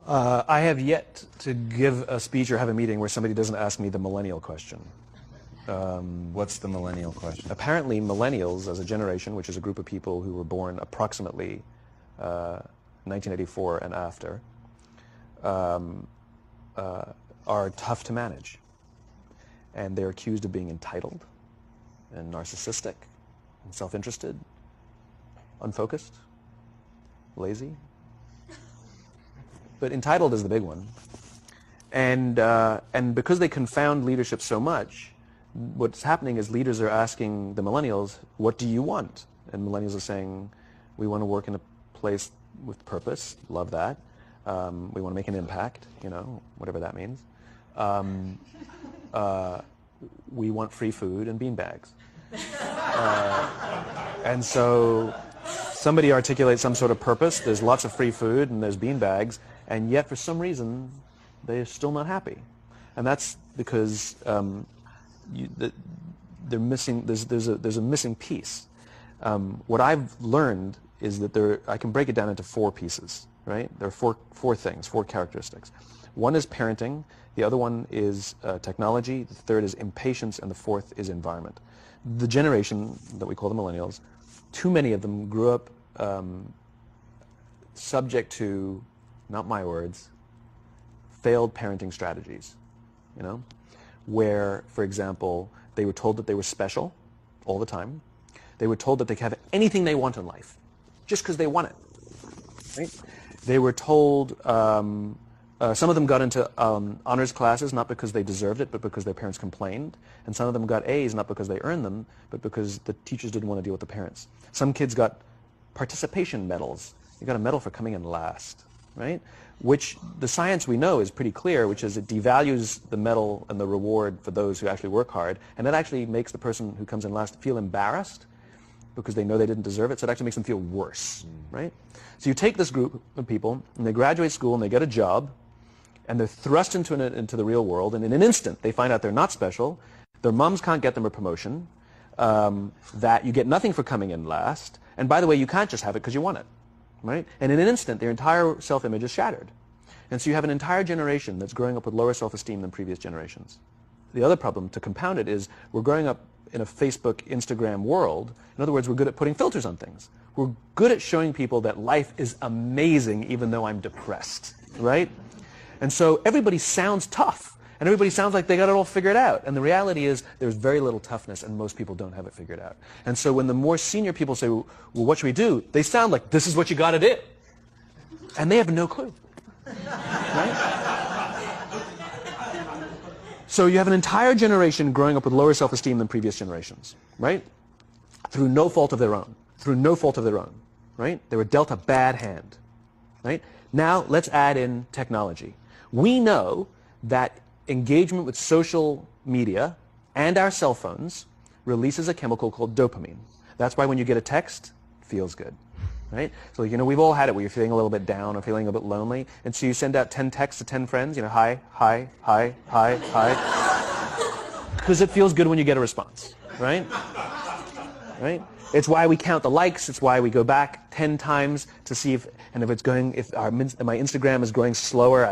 I have yet to give a speech or have a meeting where somebody doesn't ask me the millennial question. What's the millennial question? Apparently, millennials as a generation, which is a group of people who were born approximately 1984 and after, are tough to manage. And they're accused of being entitled and narcissistic and self-interested, unfocused, lazy. But entitled is the big one. And because they confound leadership so much, what's happening is leaders are asking the millennials, what do you want? And millennials are saying, we want to work in a place with purpose, love that. We want to make an impact, you know, whatever that means. We want free food and beanbags. And so somebody articulates some sort of purpose, there's lots of free food and there's beanbags, and yet for some reason they're still not happy. And that's because they're missing, there's a missing piece. What I've learned is that I can break it down into 4 pieces, right? There are four things, 4 characteristics. One is parenting, the other one is technology, the third is impatience, and the fourth is environment. The generation that we call the millennials, too many of them grew up subject to, not my words, failed parenting strategies, you know, where, for example, they were told that they were special all the time. They were told that they could have anything they want in life just because they want it, right? They were told, some of them got into honors classes not because they deserved it, but because their parents complained. And some of them got A's not because they earned them, but because the teachers didn't want to deal with the parents. Some kids got participation medals. You got a medal for coming in last, right? Which the science we know is pretty clear, which is it devalues the medal and the reward for those who actually work hard. And it actually makes the person who comes in last feel embarrassed because they know they didn't deserve it, so it actually makes them feel worse, right? So you take this group of people, and they graduate school, and they get a job, and they're thrust into the real world, and in an instant, they find out they're not special, their moms can't get them a promotion, that you get nothing for coming in last, and by the way, you can't just have it because you want it, right? And in an instant, their entire self-image is shattered. And so you have an entire generation that's growing up with lower self-esteem than previous generations. The other problem, to compound it, is we're growing up in a Facebook, Instagram world. In other words, we're good at putting filters on things. We're good at showing people that life is amazing even though I'm depressed, right? And so everybody sounds tough, and everybody sounds like they got it all figured out. And the reality is there's very little toughness, and most people don't have it figured out. And so when the more senior people say, well, what should we do? They sound like, this is what you got to do. And they have no clue, right? So you have an entire generation growing up with lower self-esteem than previous generations, right? Through no fault of their own. Through no fault of their own, right? They were dealt a bad hand, right? Now let's add in technology. We know that engagement with social media and our cell phones releases a chemical called dopamine. That's why when you get a text, it feels good, right? So, you know, we've all had it where you're feeling a little bit down or feeling a bit lonely, and so you send out 10 texts to 10 friends, you know, hi, hi, hi, hi, hi, because it feels good when you get a response, right? Right? It's why we count the likes. It's why we go back 10 times to see if my Instagram is growing slower,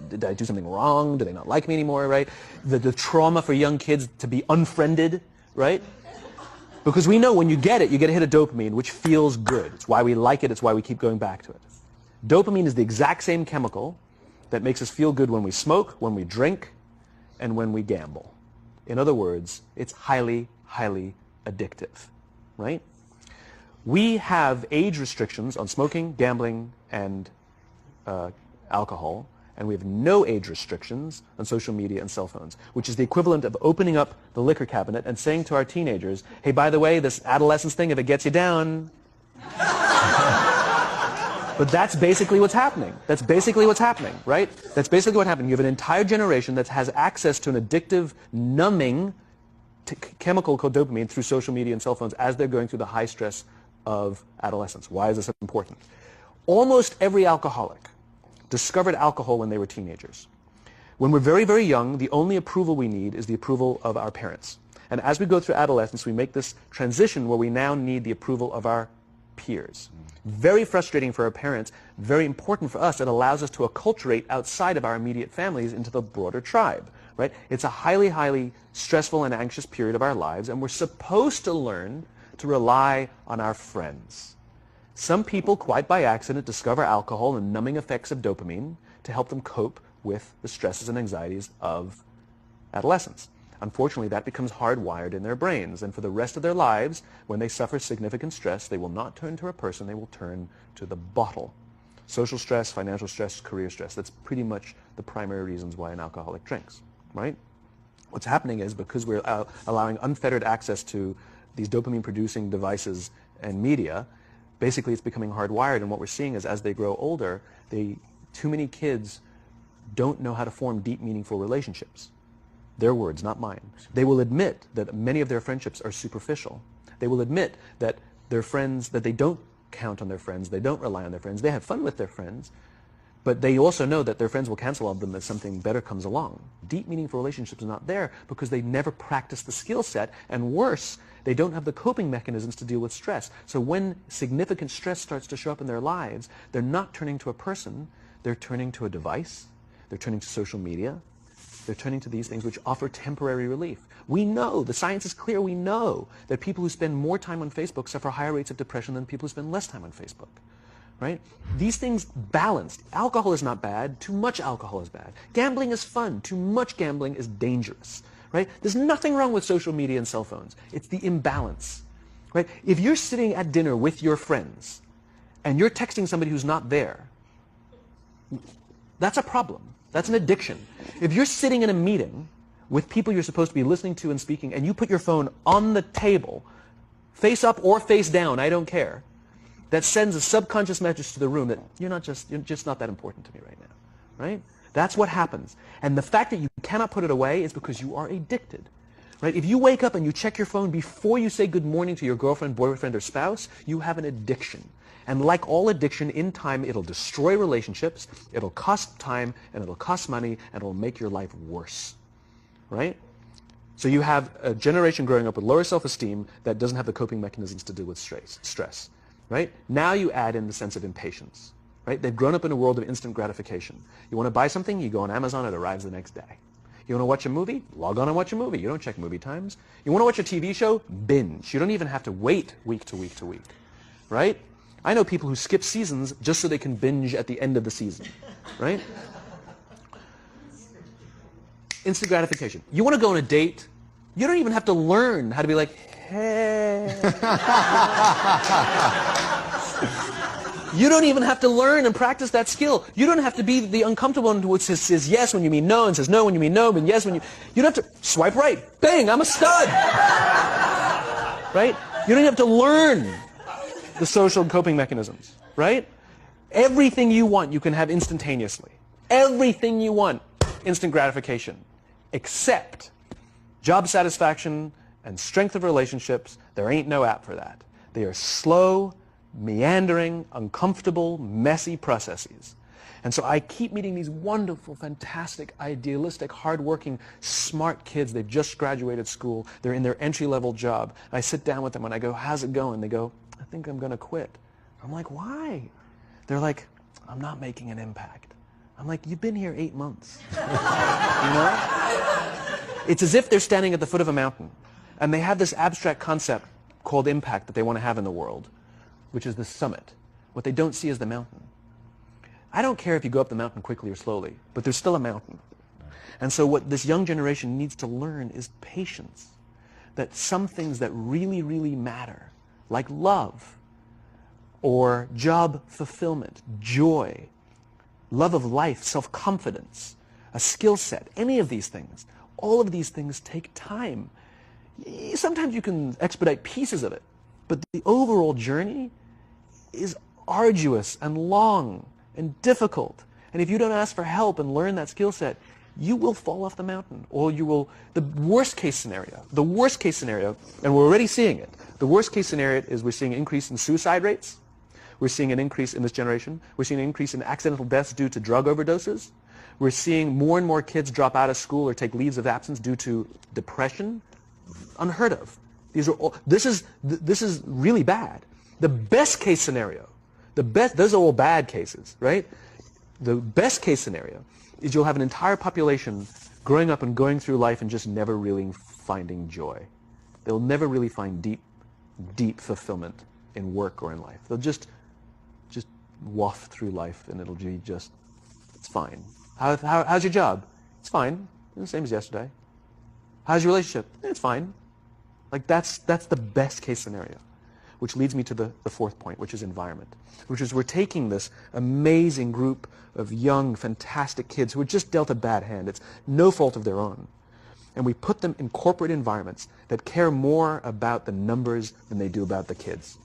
did I do something wrong? Do they not like me anymore, right? The trauma for young kids to be unfriended, right? Because we know when you get it, you get a hit of dopamine, which feels good. It's why we like it. It's why we keep going back to it. Dopamine is the exact same chemical that makes us feel good when we smoke, when we drink, and when we gamble. In other words, it's highly, highly addictive, right? We have age restrictions on smoking, gambling, and alcohol, and we have no age restrictions on social media and cell phones, which is the equivalent of opening up the liquor cabinet and saying to our teenagers, hey, by the way, this adolescence thing, if it gets you down. But that's basically what's happening. That's basically what's happening, right? That's basically what's happening. You have an entire generation that has access to an addictive, numbing chemical called dopamine through social media and cell phones as they're going through the high stress of adolescence. Why is this important? Almost every alcoholic discovered alcohol when they were teenagers. When we're very, very young, the only approval we need is the approval of our parents. And as we go through adolescence, we make this transition where we now need the approval of our peers. Very frustrating for our parents, very important for us. It allows us to acculturate outside of our immediate families into the broader tribe, right? It's a highly, highly stressful and anxious period of our lives, and we're supposed to learn to rely on our friends. Some people, quite by accident, discover alcohol and numbing effects of dopamine to help them cope with the stresses and anxieties of adolescence. Unfortunately, that becomes hardwired in their brains, and for the rest of their lives, when they suffer significant stress, they will not turn to a person, they will turn to the bottle. Social stress, financial stress, career stress, that's pretty much the primary reasons why an alcoholic drinks, right? What's happening is because we're allowing unfettered access to these dopamine-producing devices and media, basically it's becoming hardwired, and what we're seeing is as they grow older, too many kids don't know how to form deep, meaningful relationships. Their words, not mine. They will admit that many of their friendships are superficial. They will admit that their friends, that they don't count on their friends, they don't rely on their friends, they have fun with their friends, but they also know that their friends will cancel on them as something better comes along. Deep, meaningful relationships are not there because they never practice the skill set, and worse, they don't have the coping mechanisms to deal with stress. So when significant stress starts to show up in their lives, they're not turning to a person, they're turning to a device, they're turning to social media, they're turning to these things which offer temporary relief. We know, the science is clear, we know that people who spend more time on Facebook suffer higher rates of depression than people who spend less time on Facebook, right? These things balanced. Alcohol is not bad, too much alcohol is bad. Gambling is fun, too much gambling is dangerous, right? There's nothing wrong with social media and cell phones. It's the imbalance, right? If you're sitting at dinner with your friends and you're texting somebody who's not there, that's a problem. That's an addiction. If you're sitting in a meeting with people you're supposed to be listening to and speaking, and you put your phone on the table, face up or face down, I don't care, that sends a subconscious message to the room that you're just not that important to me right now, right? That's what happens. And the fact that you cannot put it away is because you are addicted, right? If you wake up and you check your phone before you say good morning to your girlfriend, boyfriend, or spouse, you have an addiction. And like all addiction, in time, it'll destroy relationships, it'll cost time, and it'll cost money, and it'll make your life worse, right? So you have a generation growing up with lower self-esteem that doesn't have the coping mechanisms to deal with stress, right? Now you add in the sense of impatience, right? They've grown up in a world of instant gratification. You want to buy something, you go on Amazon, it arrives the next day. You want to watch a movie? Log on and watch a movie. You don't check movie times. You want to watch a TV show? Binge. You don't even have to wait week to week to week, right? I know people who skip seasons just so they can binge at the end of the season, right? Instant gratification. You want to go on a date? You don't even have to learn how to be like, hey. You don't even have to learn and practice that skill. You don't have to be the uncomfortable one who says yes when you mean no and says no when you mean no and yes when you... You don't have to swipe right. Bang, I'm a stud. Right? You don't have to learn the social coping mechanisms, right? Everything you want, you can have instantaneously. Everything you want, instant gratification. Except job satisfaction and strength of relationships, there ain't no app for that. They are slow, meandering, uncomfortable, messy processes. And so I keep meeting these wonderful, fantastic, idealistic, hardworking, smart kids. They've just graduated school. They're in their entry-level job. And I sit down with them and I go, how's it going? They go, I think I'm going to quit. I'm like, why? They're like, I'm not making an impact. I'm like, you've been here 8 months. You know? It's as if they're standing at the foot of a mountain and they have this abstract concept called impact that they want to have in the world, which is the summit. What they don't see is the mountain. I don't care if you go up the mountain quickly or slowly, but there's still a mountain. And so what this young generation needs to learn is patience. That some things that really, really matter, like love, or job fulfillment, joy, love of life, self-confidence, a skill set, any of these things, all of these things take time. Sometimes you can expedite pieces of it, but the overall journey is arduous and long and difficult. And if you don't ask for help and learn that skill set, you will fall off the mountain, or you will, the worst case scenario, and we're already seeing it, the worst case scenario is we're seeing an increase in suicide rates, we're seeing an increase in this generation, we're seeing an increase in accidental deaths due to drug overdoses, we're seeing more and more kids drop out of school or take leaves of absence due to depression, unheard of. These are all, this is really bad. The best case scenario, those are all bad cases, right? The best case scenario is you'll have an entire population growing up and going through life and just never really finding joy. They'll never really find deep fulfillment in work or in life. They'll just waft through life and it'll be just, it's fine. How's your job? It's fine. The same as yesterday. How's your relationship? It's fine. Like that's the best case scenario. Which leads me to the fourth point, which is environment. Which is we're taking this amazing group of young, fantastic kids who were just dealt a bad hand. It's no fault of their own. And we put them in corporate environments that care more about the numbers than they do about the kids.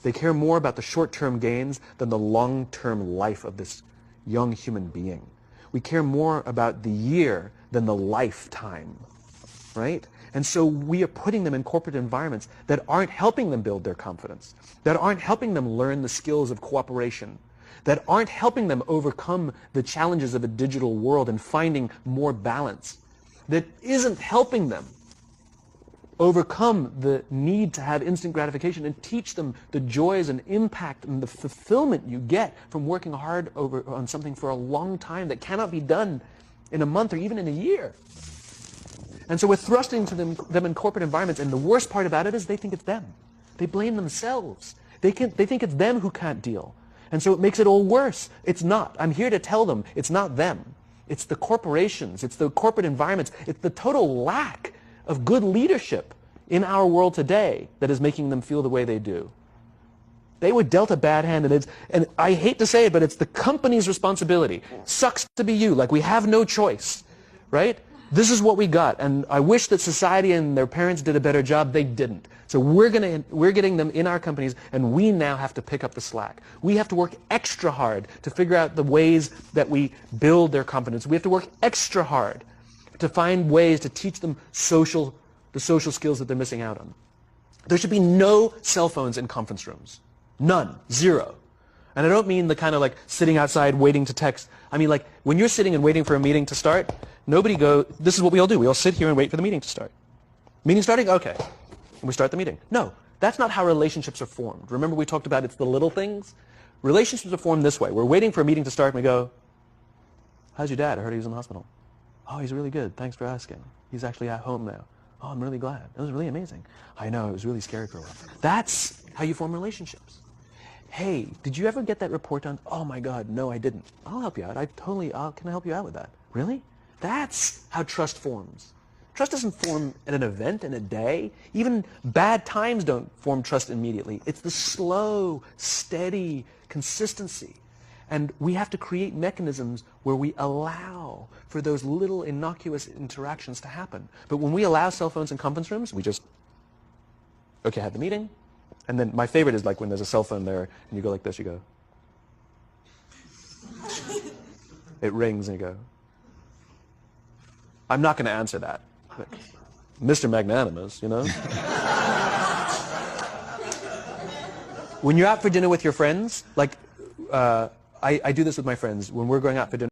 They care more about the short-term gains than the long-term life of this young human being. We care more about the year than the lifetime, right? And so we are putting them in corporate environments that aren't helping them build their confidence, that aren't helping them learn the skills of cooperation, that aren't helping them overcome the challenges of a digital world and finding more balance, that isn't helping them overcome the need to have instant gratification and teach them the joys and impact and the fulfillment you get from working hard on something for a long time that cannot be done in a month or even in a year. And so we're thrusting to them in corporate environments, and the worst part about it is they think it's them. They blame themselves. They think it's them who can't deal. And so it makes it all worse. It's not. I'm here to tell them it's not them. It's the corporations. It's the corporate environments. It's the total lack of good leadership in our world today that is making them feel the way they do. They were dealt a bad hand, and I hate to say it, but it's the company's responsibility. Sucks to be you. Like, we have no choice, right? This is what we got, and I wish that society and their parents did a better job. They didn't. So we're getting them in our companies, and we now have to pick up the slack. We have to work extra hard to figure out the ways that we build their confidence. We have to work extra hard to find ways to teach them the social skills that they're missing out on. There should be no cell phones in conference rooms. None. Zero. And I don't mean the kind of like sitting outside waiting to text. I mean like when you're sitting and waiting for a meeting to start, this is what we all do. We all sit here and wait for the meeting to start. Meeting starting? Okay. And we start the meeting. No, that's not how relationships are formed. Remember we talked about it's the little things? Relationships are formed this way. We're waiting for a meeting to start and we go, how's your dad? I heard he was in the hospital. Oh, he's really good. Thanks for asking. He's actually at home now. Oh, I'm really glad. It was really amazing. I know, it was really scary for a while. That's how you form relationships. Hey, did you ever get that report done? Oh my God, no, I didn't. I'll help you out. Can I help you out with that? Really? That's how trust forms. Trust doesn't form at an event in a day. Even bad times don't form trust immediately. It's the slow, steady consistency. And we have to create mechanisms where we allow for those little innocuous interactions to happen. But when we allow cell phones in conference rooms, we just, okay, have the meeting. And then my favorite is like when there's a cell phone there and you go like this, you go. It rings and you go. I'm not going to answer that. But, Mr. Magnanimous, you know. When you're out for dinner with your friends, like I do this with my friends. When we're going out for dinner,